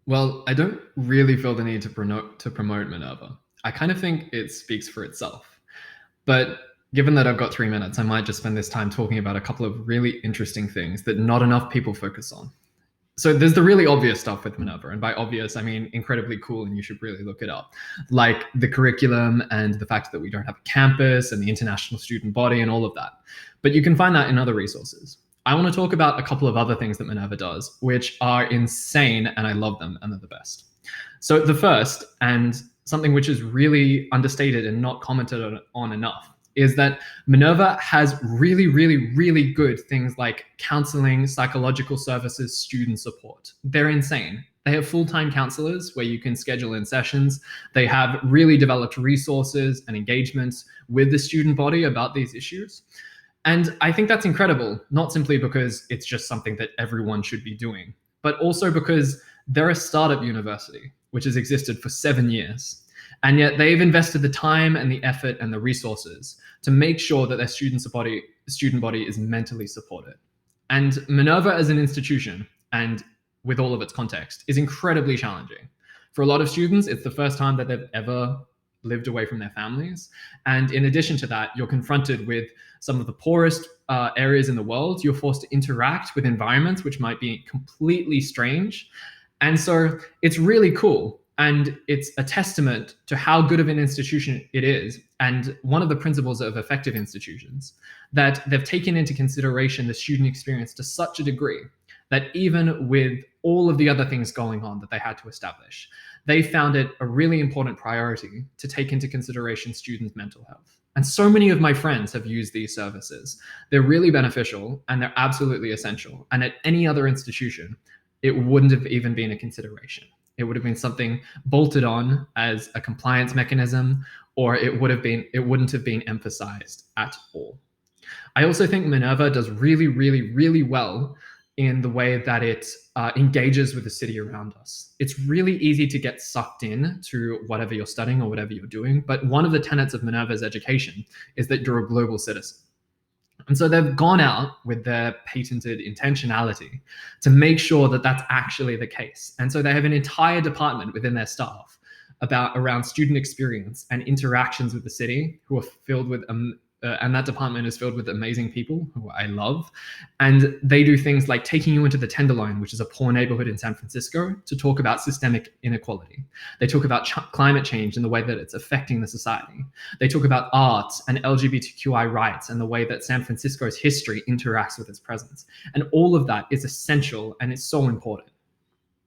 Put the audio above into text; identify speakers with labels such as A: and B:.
A: Well, I don't really feel the need to promote Minerva. I kind of think it speaks for itself. But given that I've got 3 minutes, I might just spend this time talking about a couple of really interesting things that not enough people focus on. So there's the really obvious stuff with Minerva, and by obvious I mean incredibly cool, and you should really look it up, like the curriculum and the fact that we don't have a campus and the international student body and all of that. But you can find that in other resources. I want to talk about a couple of other things that Minerva does, which are insane, and I love them, and they're the best. So the first, and something which is really understated and not commented on enough, is that Minerva has really, really, really good things like counseling, psychological services, student support. They're insane. They have full-time counselors where you can schedule in sessions. They have really developed resources and engagements with the student body about these issues. And I think that's incredible, not simply because it's just something that everyone should be doing, but also because they're a startup university, which has existed for 7 years. And yet they've invested the time and the effort and the resources to make sure that their student body is mentally supported. And Minerva as an institution, and with all of its context, is incredibly challenging. For a lot of students, it's the first time that they've ever lived away from their families. And in addition to that, you're confronted with some of the poorest areas in the world. You're forced to interact with environments which might be completely strange. And so it's really cool. And it's a testament to how good of an institution it is. And one of the principles of effective institutions, that they've taken into consideration the student experience to such a degree that even with all of the other things going on that they had to establish, they found it a really important priority to take into consideration students' mental health. And so many of my friends have used these services. They're really beneficial and they're absolutely essential. And at any other institution, it wouldn't have even been a consideration. It would have been something bolted on as a compliance mechanism, or it wouldn't have been emphasized at all. I also think Minerva does really, really, really well in the way that it engages with the city around us. It's really easy to get sucked in to whatever you're studying or whatever you're doing, but one of the tenets of Minerva's education is that you're a global citizen. And so they've gone out with their patented intentionality to make sure that that's actually the case. And so they have an entire department within their staff around student experience and interactions with the city, who are filled with and that department is filled with amazing people who I love. And they do things like taking you into the Tenderloin, which is a poor neighborhood in San Francisco, to talk about systemic inequality. They talk about climate change and the way that it's affecting the society. They talk about art and LGBTQI rights and the way that San Francisco's history interacts with its presence. And all of that is essential and it's so important.